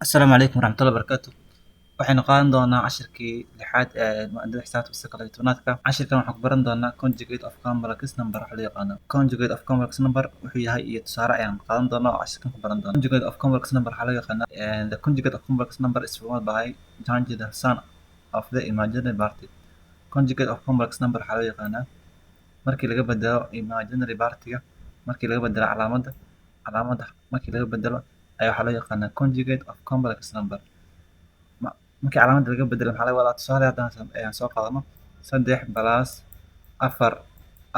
السلام عليكم ورحمة الله وبركاته. waxaynu qaadan doonaa cashirkii lixaad ee maadada xisaabta fasalka todobaadka. Cashirkan waxaan ku baran doonaa conjugate of complex number waxa loo yaqaano. Conjugate of complex number wuxuu yahay iyo tusaale ayaan qaadan doonaa oo cashirkan ku baran doonaa. Conjugate of complex number waxa loo yaqaanaa the conjugate of complex number is formed by change the sign of the imaginary party. Conjugate of complex number waxa loo yaqaanaa markii laga bedelo imaginary party-ga, markii laga bedelo calaamadda markii laga bedelo ayaa waxaa loo yaqaanaa conjugate of complex number. markii calaamadda laga bedelo maxaa laga wadaa? Tusaale haddaan ayaan soo qaadano 3 plus 4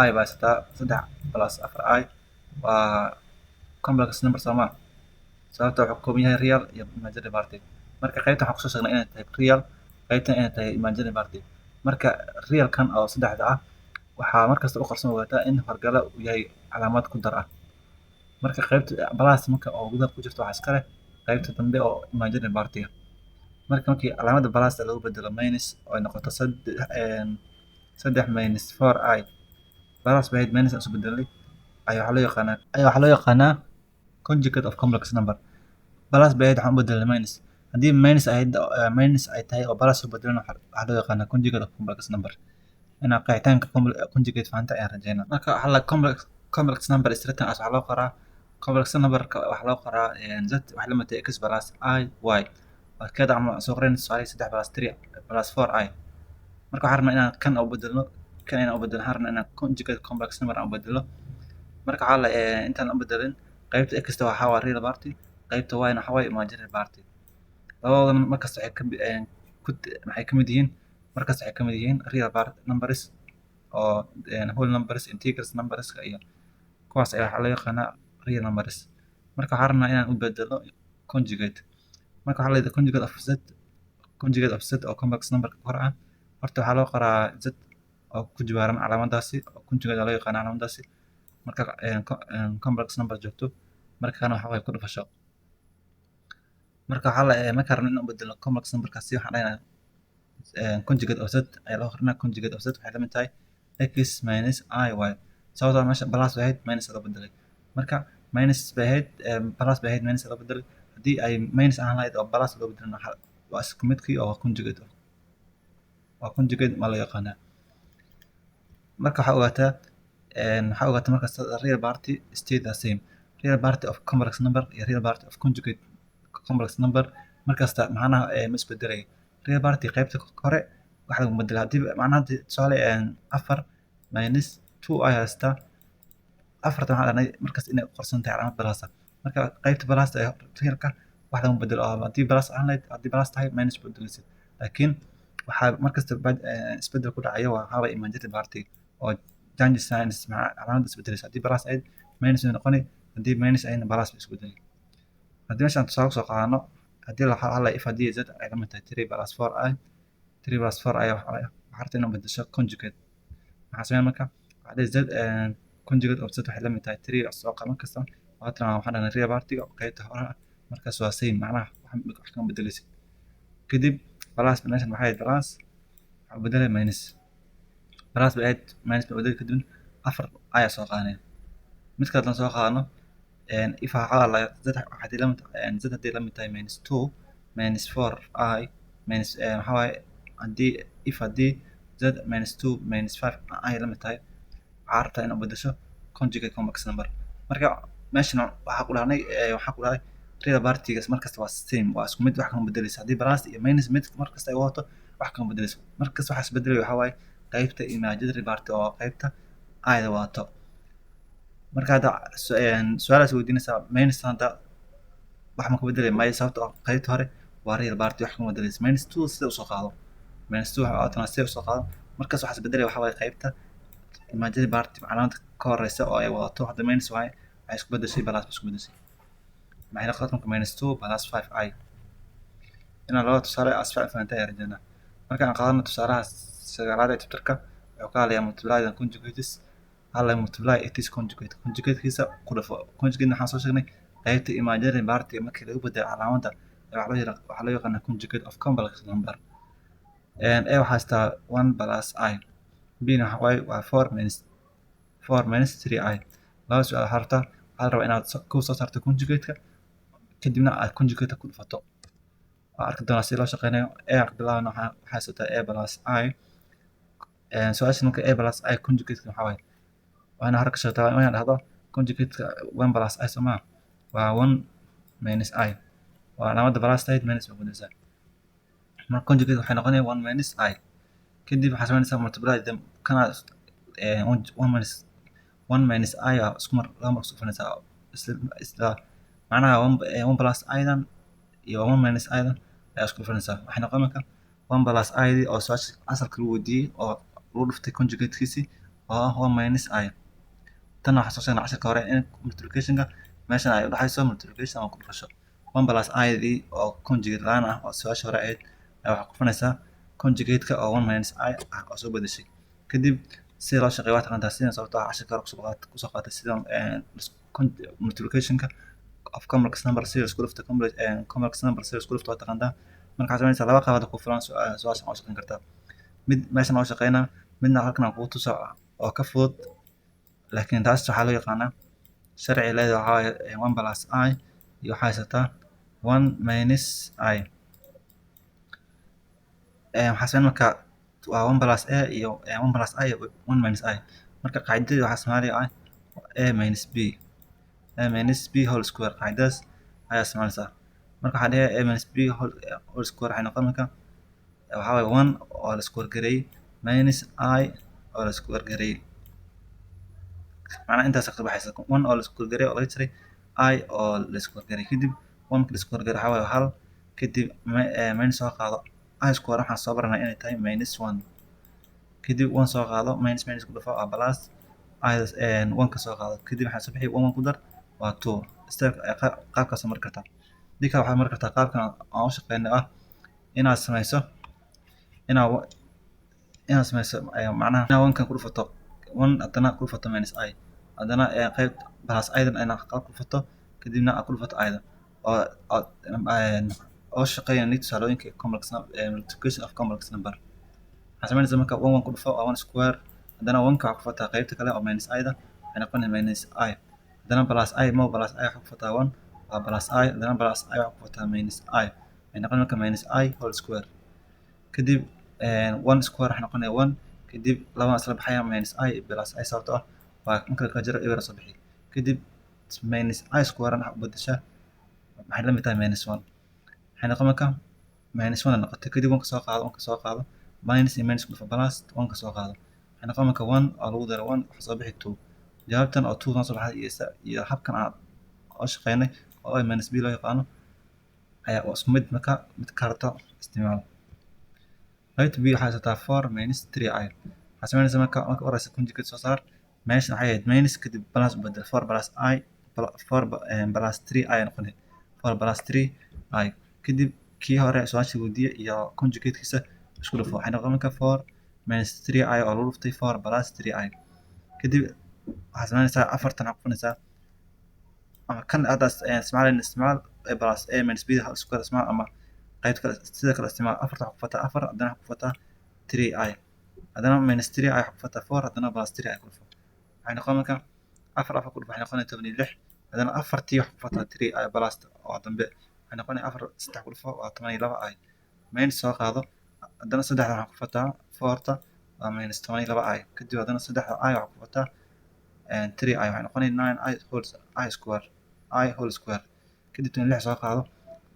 i baa haysataa. 3 plus 4 i waa complex number soomaa, sababta wuxuu ka kooban yahay real iyo imaginary party. marka qaybtan waxaan kusoo sheegnay inay tahay real, qaybtan inay tahay imaginary party. marka realkan oo saddexda ah waxaa markasta u qarsoon ogaataa in horgala uu yahay calaamad ku dar ah. marka qaybta plus marka oo gudaha ku jirto waxaa iska leh qaybta dambe oo imaginary party-ga. markii calaamadda plus lagu bedelo minus oo ay noqoto 3 minus 4 i plus bay ahayd minus isu bedelay ayaa waxaa loo yaqaanaa conjugate of complex number. plus bay ahayd waxaan u bedelay minus. haddii minus ay tahay oo plus u bedelana waxaa loo yaqaanaa conjugate of complex number. inaa qeexitaanka conjugate fahanta ayaan rajeynaa. marka waxaa la complex number is written as waxaa loo qoraa complex number waxaa loo qoraa z waxay la mid tahay x plus i y. كده عم صغرين صاري 6 بلس 3 بلس 4 اي. marka waxaan rabnaa inaan kan u bedelno kan inaan u bedelno harna inaan conjugate complex number aan u bedelo. marka waxaa la intaan u bedelin qaybta x waxaa waa real party, qaybta y na waxaa waa imaginary party. labadoodan markasta waxay ka mid yihiin real part numbers oo whole numbers, integers numbers iyo kuwaas ayaa waxaa loo yaqaanaa real numbers. marka waxaan rabnaa inaan u bedelo conjugate. marka waxaa la yidhaahdaa conjugate of z oo complex number kor ah. horta waxaa loo qoraa z oo ku jibaaran calaamaddaasi oo conjugate loo yaqaan calaamaddaasi marka complex number joogto. marka kana waxaa way ku dhufasho. marka marka rabno inaan u bedelo complex numberkaasi waxaan dhahaynaa conjugate of z ayaa loo qoranaa. conjugate of z waxay la mid tahay x minus i y, sababtoo meesha plus bay ahayd minus loo bedelay. marka minus bay ahayd plus bay ahayd minus loo bedelay. haddii ay minus ahaan lahayd oo plus loo bedelana waa isku midkii oo conjugate ma loo yaqaanaa. marka waxaa ogaataa markasta real party stay the same. real party of complex number iyo real party of conjugate complex number markasta macnaha ma isbedelay. real party qaybta hore wax lagu bedela haddii macnaha tusaale 4 minus 2 ay haystaa. afartan waxaan dhahnay markas inay u qorsan tahay calaamad plus ah. marka qaybta plus ee realka wax lagu bedelo oo haddii plus ahaan lahayd haddii plus tahay minus bedelaysid. laakiin waxaa markasta isbedel ku dhacaya waxaa waye imaginary party oo change signs calaamadda isbedelaysa. haddii plus ahayd minus bay noqonay, haddii minus ahayna plus bay isku bedelay. haddii meeshaan tusaale kusoo qaadano haddii la hadlayo if haddii z ay la mid tahay 3 plus 4 i 3 plus 4 i waxaa rabtaa inaad bedesho conjugate. maxaa sameyn marka waxaa dhihi z conjugate of z waxay la mid tahay 3 soo qaban kasta waxaan dhahnay real party-ga qaybta hore ah markaas waa same macnaha wax kama bedelaysid. kadib plus meeshan maxay ahayd plus waxaa bedelay minus. plus bay ahayd minus bay bedelay kadib 4 ayaa soo qaadanaya. mid kale haddaan soo qaadano if waxaa la z haddii la mid tahay minus 2 minus 4 i minus waxaa waaye haddii z minus 2 minus 5 i la mid tahay waxaa rabtaa inaad bedesho conjugate complex number. marka meeshan waxaa ku dhahay real party-gaas markasta waa same, waa isku mid wax kama bedelaysa. haddii plus iyo minus mid markasta ay wadato wax kama bedelayso. markasta waxa isbedelaya waxaa waaye qaybta imaginary party oo qaybta i-da wadato. marka hadda su-aalaas weydiinaysaa minus hadda wax ma ka bedelay maayo, sababtoo ah qaybta hore waa real party wax kama bedelaysa. minus 2 sida usoo qaado minus 2 waxaa wadatana sida usoo qaado. markaas waxa isbedelaya waxaa waaye qaybta imaginary party calaamadda ka horeysa oo ay wadato. hadda minus waaye waxay isku bedeshay plus isku bedeshay. maxay noqotay marka minus 2 plus 5 i. inaan labada tusaale asfac fahantay ayaan rajeynaa. marka aan qaadano tusaalaha sagaalaad ee chapterka wuxuu ka hadlayaa multiply and conjugates. hala multiply it is conjugatekiisa ku dhafo. conjugate waxaan soo sheegnay qaybta imaginary party markii lagu bedelo calaamadda waxaa loo yaqaanaa conjugate of complex number. a waxaa haystaa 1 plus i, b na waa 4 minus 3 i. laba su-aal waxaa la rabaa inaad ku soo saarto conjugate-ka kadibna aad conjugate ku dhufato. waa arki doonaa sida loo shaqeynayo. A aan ka bilaabana waxaa haysataa A plus I. Su-aasha marka A plus I conjugate-ka waxaa waaye waa inaa hore ka sheegtaa waa inaa dhahdo conjugate-ka 1 plus I soo maa waa 1 minus I waa calaamada plus tahay minus bay noqonaysaa. marka conjugate waxay noqonaya 1 minus I kadib waxaa sameynaysaa multiply them kana 1 minus I aa isku mar laba mar isku dhufanaysaa isla macnaha 1 plus I dan iyo 1 minus I dan ayaa isku dhufanaysaa. waxay noqon marka 1 plus I dii oo su-aasha asalka lagu weydiiyey oo lagu dhuftay conjugate-kiisii oo ah 1 minus I. tan waxaa soo sheegnay casharka hore in multiplication-ka meeshan ay u dhaxayso multiplication ama ku dhufasho. 1 plus I dii oo conjugate laan ah oo su-aasha hore ahayd ayaa waxaa ku dhufanaysaa conjugate-ka oo 1 minus I ah oo soo bedeshay. kadib sida loo shaqeeyo waa taqaantaa sidan sababtoo ah casharka hore kusoo qaatay sidan multiplication-ka of complex number sida isku dhufta complex number sida isku dhufta waa taqaantaa. marka waxaa sameynaysaa laba qaabad ku filan su-aashan oo shaqeyn kartaa. mid meeshan oo shaqeynaa midna halkan aan kugu tuso oo ka fudud laakiin taas waxaa loo yaqaanaa sharci leedahay waxaa waaye 1 plus I iyo waxaa haysataa 1 minus I. waxaa sameyn marka waa 1 plus A iyo 1 plus I iyo 1 minus I. marka qaacidadii waxaa Soomaaliya ah A minus B whole square qaacidadaas ayaa isticmaalaysaa. marka waxaa dhigayaa A minus B whole square waxay noqon marka waxaa waaye 1 oo la square gareeyey minus I oo la square gareeyey macnaha intaas ka baxaysa 1 oo la square gareeyey oo laga jaray I oo la square gareeyey kadib 1 la square gareeyey waxaa waaye hal kadib minus soo qaado I square waxaan soo baranay inay tahay minus 1 kadib 1 soo qaado minus ku dhufo waa plus I 1 ka soo qaado kadib waxaa soo bixi 1 ku dar waa 2 step qaabkaas mari kartaa. dika waxaad mari kartaa qaabkan aan u shaqeynay ah inaad sameyso macnaha inaad 1 kan ku dhufato 1 haddana ku dhufato minus I haddana qayb plus I dan inaad qaab ku dhufato kadibna aad ku dhufato I dan oo shaqeynaya tusaalooyinka multiplication of complex number. waxaa sameynaysaa marka 1 ku dhufo waa 1 square haddana 1 ka waxaa ku dhufataa qaybta kale oo minus I da waxay noqonaysaa minus I haddana plus I waxaa ku dhufataa 1 waa plus I haddana plus I waxaa ku dhufataa minus I waxay noqon marka minus I whole square kadib 1 square waxay noqonaya 1 kadib labada isla baxaya minus I plus I sababtoo ah waa marka la jaro eber soo bixi kadib minus I square waxaa u bedeshaa waxay la mid tahay minus 1 waxay noqon marka minus 1 noqotay kadib 1 ka soo qaado minus iyo minus ku dhufo plus 1 ka soo qaado waxay noqon marka 1 oo lagu daro 1 waxaa soo bixi 2 jawaabtan oo 2 soo baxday iyo habkan aan oo shaqeynay oo ay minus B loo yaqaano ayaa isku mid marka mid karto isticmaal. right B waxaa haysataa 4 minus 3I waxaa sameynaysaa marka horeysa conjugate soo saar meeshan waxay ahayd minus kadib plus u bedel 4 plus 3I noqonay 4 plus 3I kadib kii hore su-aasha weydiiyey iyo conjugate-kiisa isku dhufo waxay noqon marka 4 minus 3I oo lagu dhuftay 4 plus 3I kadib waxaa sameynaysaa afartan waxaa ku dhufanaysaa ama kan hadda isticmaal A plus A minus B whole square isticmaal ama qayb kale sida kale isticmaal afarta waxaa ku dhufataa 4 haddana waxaa ku dhufataa 3I haddana minus 3I waxaa ku dhufataa 4 haddana plus 3I ku dhufo waxay noqon marka 4 ku dhufo waxay noqonaya 16 haddana afartii waxaa ku dhufataa 3I plus oo dambe waxay noqonaya 4 saddex ku dhufo waa 12I minus soo qaado haddana saddexda waxaa ku dhufataa 4ta waa minus 12I kadib haddana saddexda I waxaa ku dhufataa 3I waxay noqonaya 9I whole square kadib 16 soo qaado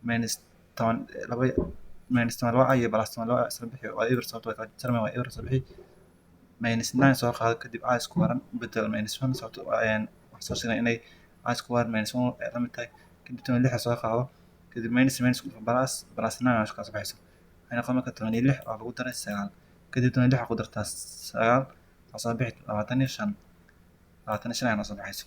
minus 12I iyo plus 12I isla bixi waa eber sababtoo ah jarman waa eber soo bixi minus 9 soo qaado kadib I square bedel minus 1 sababtoo waxaa soo sheegnay inay I square minus 1 ay la mid tahay kadib 16 soo qaado kadib minus ku dhufo plus 9 meesha ka soo baxayso waxay noqon marka 16 oo lagu daray 9 kadib 16 waxaa ku dartaa 9 waxaa soo bixi 25 ayaa soo baxayso.